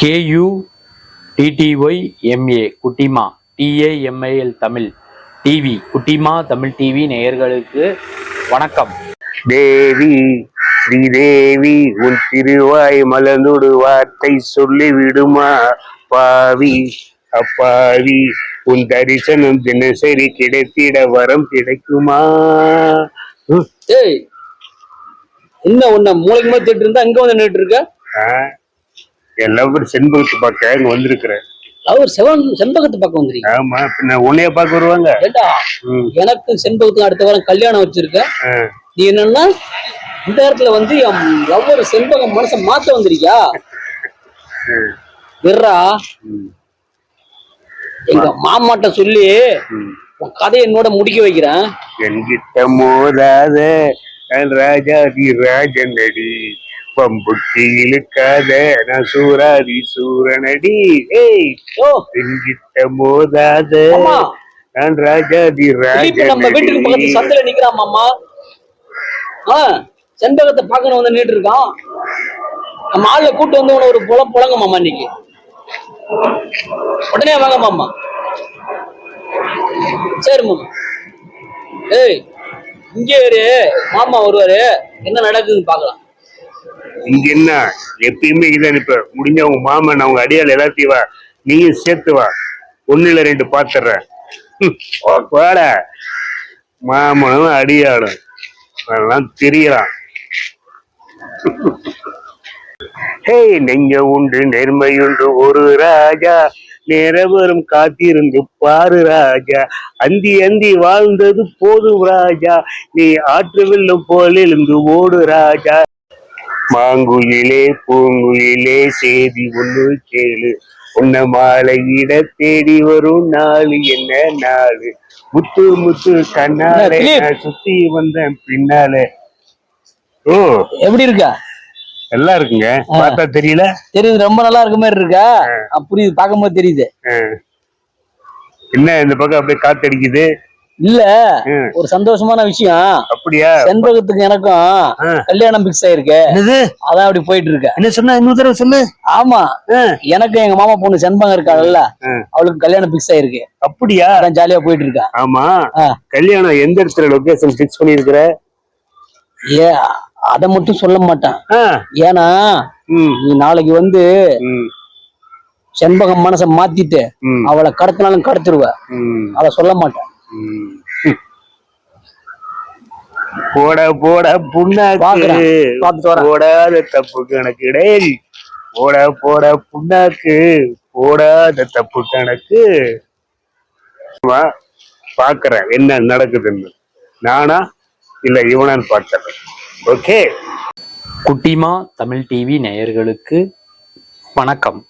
KUTTYMA குட்டிமா TAMIL Tamil TV குட்டிமா Tamil TV நேயர்களுக்கு வணக்கம். தேவி ஸ்ரீதேவி உன் திருவாய் மலர்ந்தோடு வார்த்தை சொல்லி விடுமா பாவி அப்பாவி உன் தரிசனம் தினசரி கிடைத்திட வரம் கிடைக்குமா? என்ன உன்ன மூளைக்கு மாதிரி திட்டு இருந்தா அங்க வந்து நின்று இருக்க? எல்லாம் செண்பகத்து பார்க்க இங்க வந்திருக்கிறேன். அவர் செண்பகத்து பார்க்க வந்துருக்கீங்க? ஆமா, பின்ன உன்னைய பார்க்க வருவாங்க. எனக்கு செண்பகத்துக்கு அடுத்த வாரம் கல்யாணம் வச்சிருக்க. நீ என்னன்னா இந்த இடத்துல வந்து என் லவ்வர் செண்பகம் மனசை மாத்த வந்திருக்கியா? விர்றா, எங்க மாமாட்ட சொல்லி கதையை என்னோட முடிக்க வைக்கிறேன். என்கிட்ட மோதாத ராஜாதி ராஜனடி, பம்புக்கு இழுக்காத நான் சூராதி சூரனடி. என்கிட்ட மோதாத நான் ராஜாதி ராஜன். நம்ம வீட்டுக்கு பக்கத்து சந்தையில நிக்கிறான் மாமா. செண்பகத்தை பார்க்கணும் வந்து நின்று இருக்கான். நம்ம ஆளுல கூட்டு வந்து ஒரு புலங்க மாமா. இன்னைக்கு உடனே வாங்க மாமா. சரி மாமா. இங்கே மாமா வருவாரு, என்ன நடக்குதுன்னு பாக்கலாம். இங்க என்ன எப்பயுமே இதான். இப்ப முடிஞ்ச அவங்க மாமன் அவங்க அடியாள் எல்லாத்தையும் வா, நீயும் சேர்த்து வா. ஒண்ணு இல்ல ரெண்டு பாத்துறேன். வாடா, மாமனும் அடியாளும் அதெல்லாம் தெரியலாம். நெஞ்ச உண்டு நேர்மையுண்டு ஒரு ராஜா, நேரவரும் காத்திருந்து பாரு ராஜா, அந்தி அந்தி வாழ்ந்தது போதும் ராஜா, நீ ஆற்று வெள்ளம் போல இருந்து ஓடு ராஜா. மாங்குயிலே பூங்குயிலே செய்தி ஒண்ணு கேளு, உன்ன மாலையிட தேடி வரும் நாளு என்ன நாளு, முத்து முத்து கண்ணாலே சுத்தி வந்தேன் பின்னாலே. ஓ, எப்படி இருக்கா? நல்லா இருக்குங்க. பார்த்தா தெரியல? தெரியுது, ரொம்ப நல்லா இருக்க மாதிரி இருக்கா. புரியுது, பார்க்கும் போது தெரியுது. என்ன இந்த பக்கம் அப்படியே காத்தடிக்குது? இல்ல, ஒரு சந்தோஷமான விஷயம். அப்படியா? செண்பகத்துக்கு எனக்கும் கல்யாணம் பிக்ஸ் ஆயிருக்கு. அதான் அப்படி போயிட்டு இருக்க. என்ன சொன்னா இன்னொரு தடவை சொல்லு. ஆமா, எனக்கு எங்க மாமா பொண்ணு செண்பகம் இருக்காள்ல, அவளுக்கு கல்யாணம் பிக்ஸ் ஆயிருக்கு. அப்படியா? அதான் ஜாலியா போயிட்டு இருக்கா. ஆமா, கல்யாணம் எந்த இடத்துல லொகேஷன் பிக்ஸ் பண்ணிருக்கிற? அத மட்டும் சொல்ல மாட்டேன். ஏன்னா நீ நாளைக்கு வந்து செண்பகம் மனசை மாத்திட்டு அவளை கடத்தினாலும் கடத்திடுவ. அத சொல்ல மாட்டேன். போட போட புண்ணாக்கு போடாத தப்பு கணக்கு கிடையாது. போட போட புண்ணாக்கு போடாத தப்பு கணக்கு. பாக்குறேன் என்ன நடக்குதுன்னு. நானா இல்ல இவனான்னு பார்க்கிறேன். ஓகே. குட்டிமா தமிழ் டிவி நேயர்களுக்கு வணக்கம்.